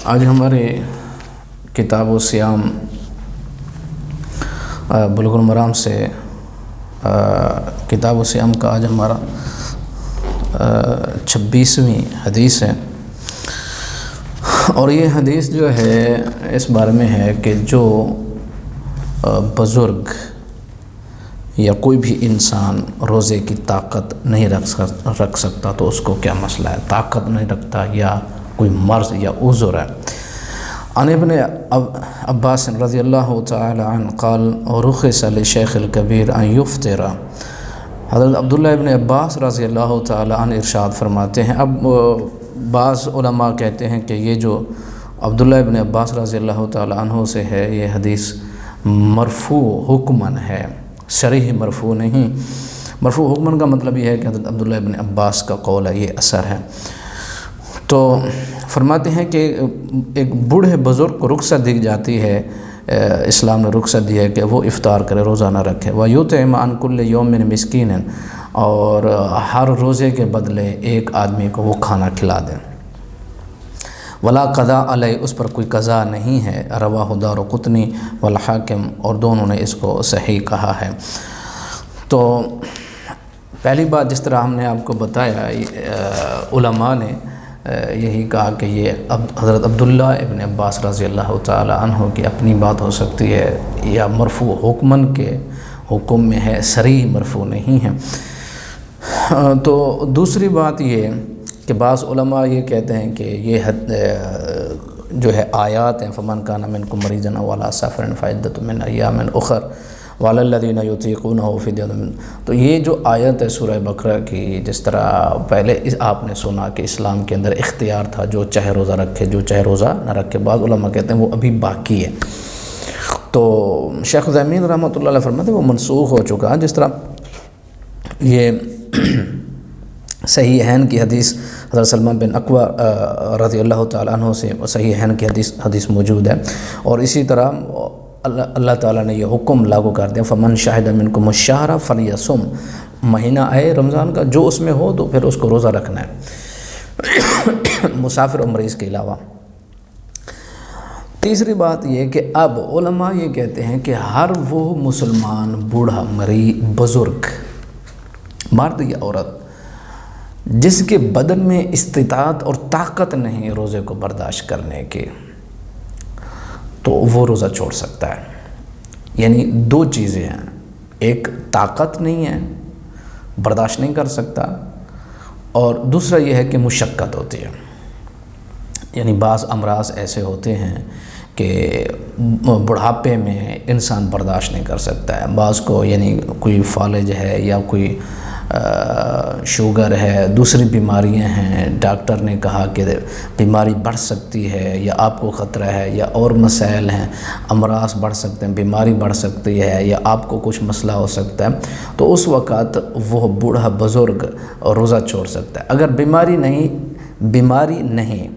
آج ہمارے کتاب و سیام بلوغ المرام سے کتاب و سیام کا آج ہمارا 26ویں حدیث ہے، اور یہ حدیث جو ہے اس بارے میں ہے کہ جو بزرگ یا کوئی بھی انسان روزے کی طاقت نہیں رکھ سکتا تو اس کو کیا مسئلہ ہے، طاقت نہیں رکھتا یا کوئی مرض یا عذر ہے۔ عن ابن عباس رضی اللہ تعالی عنہ قال رخص للشیخ الکبیر ان یفطر۔ حضرت عبداللہ ابن عباس رضی اللہ تعالی عنہ ارشاد فرماتے ہیں، اب بعض علماء کہتے ہیں کہ یہ جو عبداللہ ابن عباس رضی اللہ تعالی عنہ سے ہے یہ حدیث مرفوع حکماً ہے، صریح مرفوع نہیں۔ مرفوع حکماً کا مطلب یہ ہے کہ حضرت عبداللہ ابن عباس کا قول ہے، یہ اثر ہے۔ تو فرماتے ہیں کہ ایک بوڑھے بزرگ کو رخصت دی جاتی ہے، اسلام نے رخصت دی ہے کہ وہ افطار کرے، روزہ نہ رکھے۔ وَيُطْعِمُ عَنْ كُلِّ يَوْمٍ مِسْكِينًا، اور ہر روزے کے بدلے ایک آدمی کو وہ کھانا کھلا دیں۔ وَلَا قَضَاءَ عَلَيْهِ، اس پر کوئی قضا نہیں ہے۔ رواہ دارقطنی والحاکم، اور دونوں نے اس کو صحیح کہا ہے۔ تو پہلی بات جس طرح ہم نے آپ کو بتایا، علماء نے یہی کہا کہ یہ حضرت عبداللہ ابن عباس رضی اللہ تعالی عنہ کی اپنی بات ہو سکتی ہے یا مرفوع حکماً کے حکم میں ہے، صریح مرفوع نہیں ہے۔ تو دوسری بات یہ کہ بعض علماء یہ کہتے ہیں کہ یہ جو ہے آیات ہیں، فمن کان منکم مریضا او علی سفر فعدۃ من ایام اخر وعلی الذین یطیقونہ فدیۃ، تو یہ جو آیت ہے سورہ بقرہ کی، جس طرح پہلے آپ نے سنا کہ اسلام کے اندر اختیار تھا، جو چاہے روزہ رکھے جو چاہے روزہ نہ رکھے، بعض علماء کہتے ہیں وہ ابھی باقی ہے۔ تو شیخ عثیمین رحمۃ اللہ علیہ فرماتے ہیں وہ منسوخ ہو چکا، جس طرح یہ صحیحین کی حدیث حضرت سلمان بن اکوع رضی اللہ تعالیٰ عنہ سے صحیحین کی حدیث موجود ہے، اور اسی طرح اللہ تعالیٰ نے یہ حکم لاگو کر دیا، فمن شاہد منکم الشہر فلیصم، مہینہ آئے رمضان کا جو اس میں ہو تو پھر اس کو روزہ رکھنا ہے، مسافر اور مریض کے علاوہ۔ تیسری بات یہ کہ اب علماء یہ کہتے ہیں کہ ہر وہ مسلمان بوڑھا مریض بزرگ مرد یا عورت جس کے بدن میں استطاعت اور طاقت نہیں روزے کو برداشت کرنے کی، تو وہ روزہ چھوڑ سکتا ہے۔ یعنی دو چیزیں ہیں، ایک طاقت نہیں ہے، برداشت نہیں کر سکتا، اور دوسرا یہ ہے کہ مشقت ہوتی ہے۔ یعنی بعض امراض ایسے ہوتے ہیں کہ بڑھاپے میں انسان برداشت نہیں کر سکتا ہے، بعض کو یعنی کوئی فالج ہے یا کوئی شوگر ہے، دوسری بیماریاں ہیں، ڈاکٹر نے کہا کہ بیماری بڑھ سکتی ہے یا آپ کو خطرہ ہے، یا اور مسائل ہیں، امراض بڑھ سکتے ہیں، بیماری بڑھ سکتی ہے، یا آپ کو کچھ مسئلہ ہو سکتا ہے، تو اس وقت وہ بوڑھا بزرگ روزہ چھوڑ سکتا ہے۔ اگر بیماری نہیں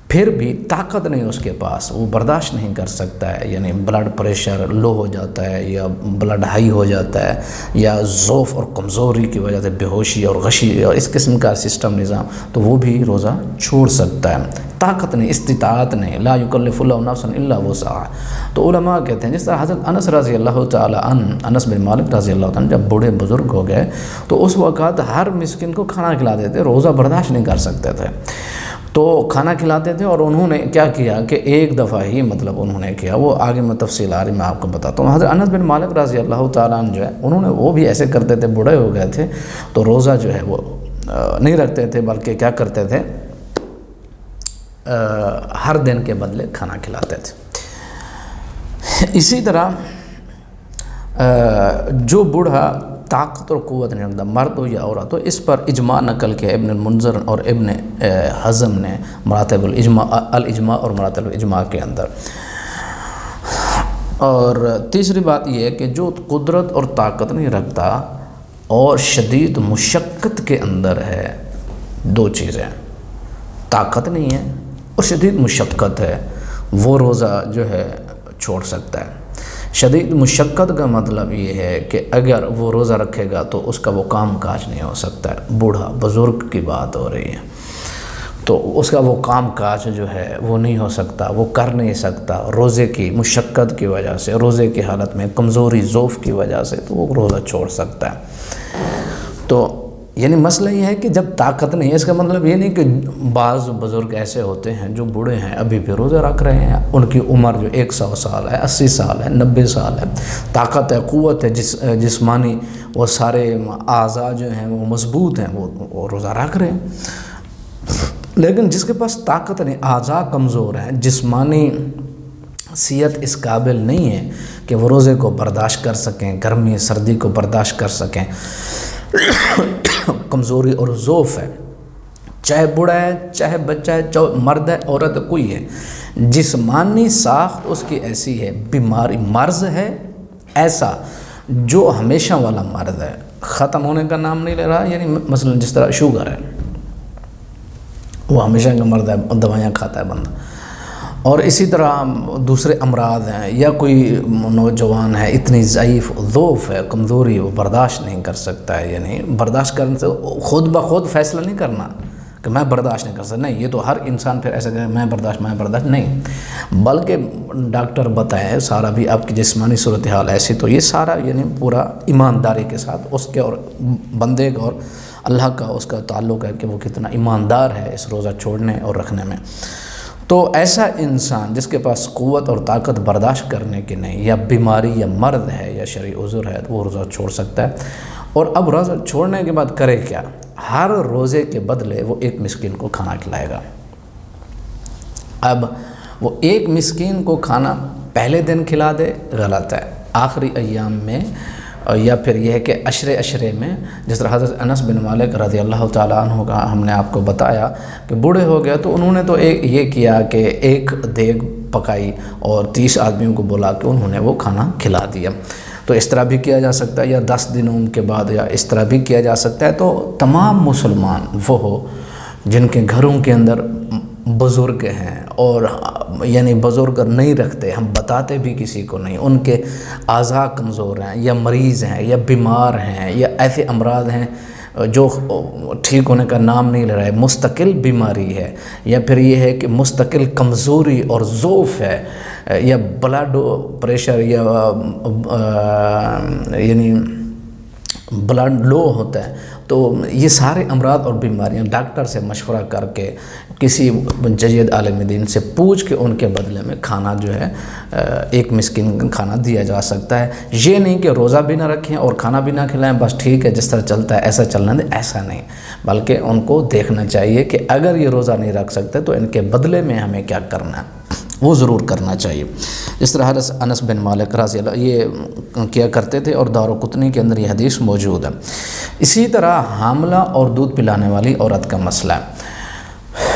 پھر بھی طاقت نہیں اس کے پاس، وہ برداشت نہیں کر سکتا ہے، یعنی بلڈ پریشر لو ہو جاتا ہے یا بلڈ ہائی ہو جاتا ہے، یا ضعف اور کمزوری کی وجہ سے بے ہوشی اور غشی اور اس قسم کا سسٹم نظام، تو وہ بھی روزہ چھوڑ سکتا ہے۔ طاقت نہیں، استطاعت نہیں، لا یکلف اللہ نفسا الا وسعها۔ تو علماء کہتے ہیں جس طرح حضرت انس رضی اللہ تعالی عنہ، انس بن مالک رضی اللہ عنہ جب بوڑھے بزرگ ہو گئے تو اس وقت ہر مسکین کو کھانا کھلا دیتے، روزہ برداشت نہیں کر سکتے تھے تو کھانا کھلاتے تھے، اور انہوں نے کیا کیا کہ ایک دفعہ ہی انہوں نے کیا، وہ آگے میں تفصیل آ رہی میں آپ کو بتاتا ہوں۔ حضرت انس بن مالک رضی اللہ تعالیٰ عنہ جو ہے وہ بھی ایسے کرتے تھے، بوڑھے ہو گئے تھے تو روزہ جو ہے وہ نہیں رکھتے تھے، بلکہ کیا کرتے تھے، ہر دن کے بدلے کھانا کھلاتے تھے۔ اسی طرح جو بوڑھا طاقت اور قوت نہیں رکھتا، مرد ہو یا عورت ہو، اس پر اجماع نقل کیا ابن المنذر اور ابن حزم نے مراتب الاجماع اور مراتب الاجماع کے اندر۔ اور تیسری بات یہ ہے کہ جو قدرت اور طاقت نہیں رکھتا اور شدید مشقت کے اندر ہے، دو چیزیں، طاقت نہیں ہے اور شدید مشقت ہے، وہ روزہ جو ہے چھوڑ سکتا ہے۔ شدید مشقت کا مطلب یہ ہے کہ اگر وہ روزہ رکھے گا تو اس کا وہ کام کاج نہیں ہو سکتا ہے، بوڑھا بزرگ کی بات ہو رہی ہے۔ تو اس کا وہ کام کاج جو ہے وہ نہیں ہو سکتا، وہ کر نہیں سکتا روزے کی مشقت کی وجہ سے، روزے کی حالت میں کمزوری ضعف کی وجہ سے، تو وہ روزہ چھوڑ سکتا ہے۔ تو یعنی مسئلہ یہ ہے کہ جب طاقت نہیں ہے، اس کا مطلب یہ نہیں کہ بعض بزرگ ایسے ہوتے ہیں جو بوڑھے ہیں ابھی بھی روزہ رکھ رہے ہیں، ان کی عمر جو 100 سال ہے، 80 سال ہے، 90 سال ہے، طاقت ہے، قوت ہے، جسمانی وہ سارے اعضاء جو ہیں وہ مضبوط ہیں، وہ روزہ رکھ رہے ہیں۔ لیکن جس کے پاس طاقت نہیں، اعضاء کمزور ہیں، جسمانی صحت اس قابل نہیں ہے کہ وہ روزے کو برداشت کر سکیں، گرمی سردی کو برداشت کر سکیں، کمزوری اور ضعف ہے، چاہے بوڑھا ہے، چاہے بچہ ہے، چاہے مرد ہے، عورت ہے، کوئی ہے، جسمانی ساخت اس کی ایسی ہے، بیماری مرض ہے ایسا جو ہمیشہ والا مرض ہے، ختم ہونے کا نام نہیں لے رہا، یعنی مثلا جس طرح شوگر ہے، وہ ہمیشہ کا مرض ہے، دوائیاں کھاتا ہے بندہ، اور اسی طرح دوسرے امراض ہیں، یا کوئی نوجوان ہے اتنی ضعیف ضعف ہے، کمزوری، وہ برداشت نہیں کر سکتا ہے، یعنی برداشت کرنے سے خود بخود فیصلہ نہیں کرنا کہ میں برداشت نہیں کر سکتا، نہیں، یہ تو ہر انسان پھر ایسا کہ میں برداشت نہیں، بلکہ ڈاکٹر بتائے سارا بھی آپ کی جسمانی صورتحال ایسی، تو یہ سارا یعنی پورا ایمانداری کے ساتھ اس کے اور بندے کا اور اللہ کا اس کا تعلق ہے کہ وہ کتنا ایماندار ہے اس روزہ چھوڑنے اور رکھنے میں۔ تو ایسا انسان جس کے پاس قوت اور طاقت برداشت کرنے کی نہیں، یا بیماری یا مرض ہے یا شرعی عذر ہے، تو وہ روزہ چھوڑ سکتا ہے۔ اور اب روزہ چھوڑنے کے بعد کرے کیا؟ ہر روزے کے بدلے وہ ایک مسکین کو کھانا کھلائے گا۔ اب وہ ایک مسکین کو کھانا پہلے دن کھلا دے، غلط ہے، آخری ایام میں، یا پھر یہ ہے کہ عشرے میں، جس طرح حضرت انس بن مالک رضی اللہ تعالیٰ عنہ کا ہم نے آپ کو بتایا کہ بوڑھے ہو گیا، تو انہوں نے تو یہ کیا کہ ایک دیگ پکائی اور 30 آدمیوں کو بلا کے انہوں نے وہ کھانا کھلا دیا۔ تو اس طرح بھی کیا جا سکتا ہے، یا 10 دنوں کے بعد، یا اس طرح بھی کیا جا سکتا ہے۔ تو تمام مسلمان وہ ہو جن کے گھروں کے اندر بزرگ ہیں، اور یعنی بزرگ نہیں رکھتے، ہم بتاتے بھی کسی کو نہیں، ان کے اعضاء کمزور ہیں، یا مریض ہیں، یا بیمار ہیں، یا ایسے امراض ہیں جو ٹھیک ہونے کا نام نہیں لے رہا ہے، مستقل بیماری ہے، یا پھر یہ ہے کہ مستقل کمزوری اور ضعف ہے، یا بلڈ پریشر، یا یعنی بلڈ لو ہوتا ہے، تو یہ سارے امراض اور بیماریاں ڈاکٹر سے مشورہ کر کے، کسی جید عالم دین سے پوچھ کے ان کے بدلے میں کھانا جو ہے ایک مسکین کا کھانا دیا جا سکتا ہے۔ یہ نہیں کہ روزہ بھی نہ رکھیں اور کھانا بھی نہ کھلائیں، بس ٹھیک ہے جس طرح چلتا ہے ایسا چلنا دیں، ایسا نہیں، بلکہ ان کو دیکھنا چاہیے کہ اگر یہ روزہ نہیں رکھ سکتے تو ان کے بدلے میں ہمیں کیا کرنا ہے، وہ ضرور کرنا چاہیے۔ جس طرح حضرت انس بن مالک رضی اللہ یہ کیا کرتے تھے، اور دارقطنی کے اندر یہ حدیث موجود ہے۔ اسی طرح حاملہ اور دودھ پلانے والی عورت کا مسئلہ ہے،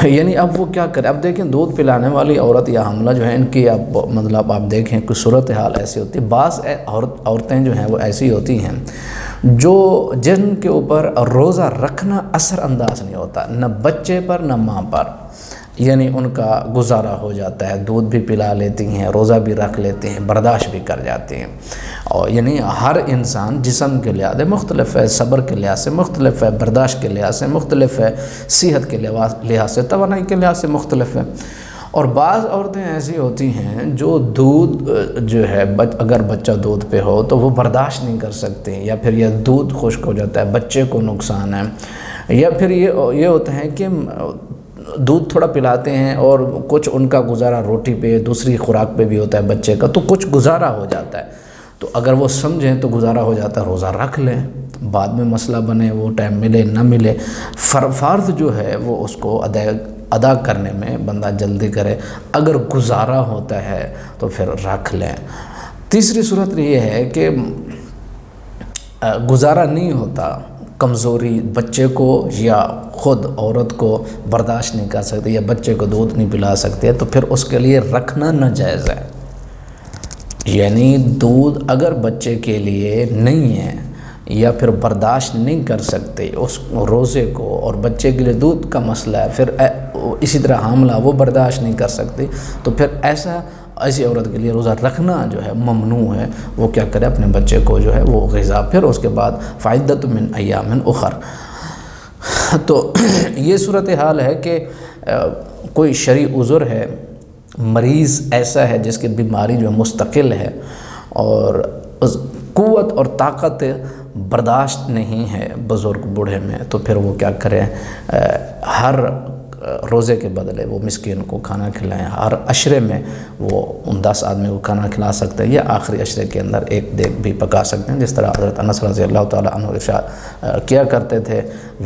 یعنی اب وہ کیا کرے؟ اب دیکھیں دودھ پلانے والی عورت یا حاملہ جو ہیں، ان کی اب مطلب آپ دیکھیں کہ صورتحال ایسی ہوتی ہے، بعض عورتیں جو ہیں وہ ایسی ہوتی ہیں جو جن کے اوپر روزہ رکھنا اثر انداز نہیں ہوتا، نہ بچے پر نہ ماں پر، یعنی ان کا گزارا ہو جاتا ہے، دودھ بھی پلا لیتی ہیں، روزہ بھی رکھ لیتے ہیں، برداشت بھی کر جاتے ہیں، اور یعنی ہر انسان جسم کے لحاظ سے مختلف ہے، صبر کے لحاظ سے مختلف ہے، برداشت کے لحاظ سے مختلف ہے، صحت کے لحاظ سے، توانائی کے لحاظ سے مختلف ہے۔ اور بعض عورتیں ایسی ہوتی ہیں جو دودھ جو ہے اگر بچہ دودھ پہ ہو تو وہ برداشت نہیں کر سکتے، یا پھر یہ دودھ خشک ہو جاتا ہے، بچے کو نقصان ہے، یا پھر یہ ہوتا ہے کہ دودھ تھوڑا پلاتے ہیں اور کچھ ان کا گزارا روٹی پہ، دوسری خوراک پہ بھی ہوتا ہے بچے کا، تو کچھ گزارا ہو جاتا ہے، تو اگر وہ سمجھیں تو گزارا ہو جاتا ہے، روزہ رکھ لیں، بعد میں مسئلہ بنے، وہ ٹائم ملے نہ ملے، فرض جو ہے وہ اس کو ادا کرنے میں بندہ جلدی کرے، اگر گزارا ہوتا ہے تو پھر رکھ لیں۔ تیسری صورت یہ ہے کہ گزارا نہیں ہوتا، کمزوری بچے کو یا خود عورت کو برداشت نہیں کر سکتے، یا بچے کو دودھ نہیں پلا سکتے، تو پھر اس کے لیے رکھنا ناجائز ہے، یعنی دودھ اگر بچے کے لیے نہیں ہے یا پھر برداشت نہیں کر سکتے اس روزے کو، اور بچے کے لیے دودھ کا مسئلہ ہے، پھر اسی طرح حاملہ وہ برداشت نہیں کر سکتے، تو پھر ایسی عورت کے لیے روزہ رکھنا جو ہے ممنوع ہے، وہ کیا کرے؟ اپنے بچے کو جو ہے وہ غذا، پھر اس کے بعد فعدۃ من ایام اخر۔ تو یہ صورتحال ہے کہ کوئی شرعی عذر ہے، مریض ایسا ہے جس کی بیماری جو مستقل ہے اور قوت اور طاقت برداشت نہیں ہے بزرگ بوڑھے میں، تو پھر وہ کیا کریں، ہر روزے کے بدلے وہ مسکین کو کھانا کھلائیں، ہر عشرے میں وہ ان 10 آدمی کو کھانا کھلا سکتے ہیں، یا آخری عشرے کے اندر ایک دیگ بھی پکا سکتے ہیں، جس طرح حضرت انس رضی اللہ تعالیٰ عنہ ارشاد کیا کرتے تھے۔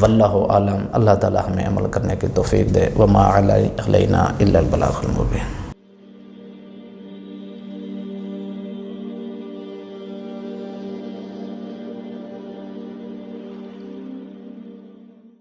واللہ عالم، اللہ تعالیٰ ہمیں عمل کرنے کی توفیق دے۔ وما علینا الا البلاغ المبین۔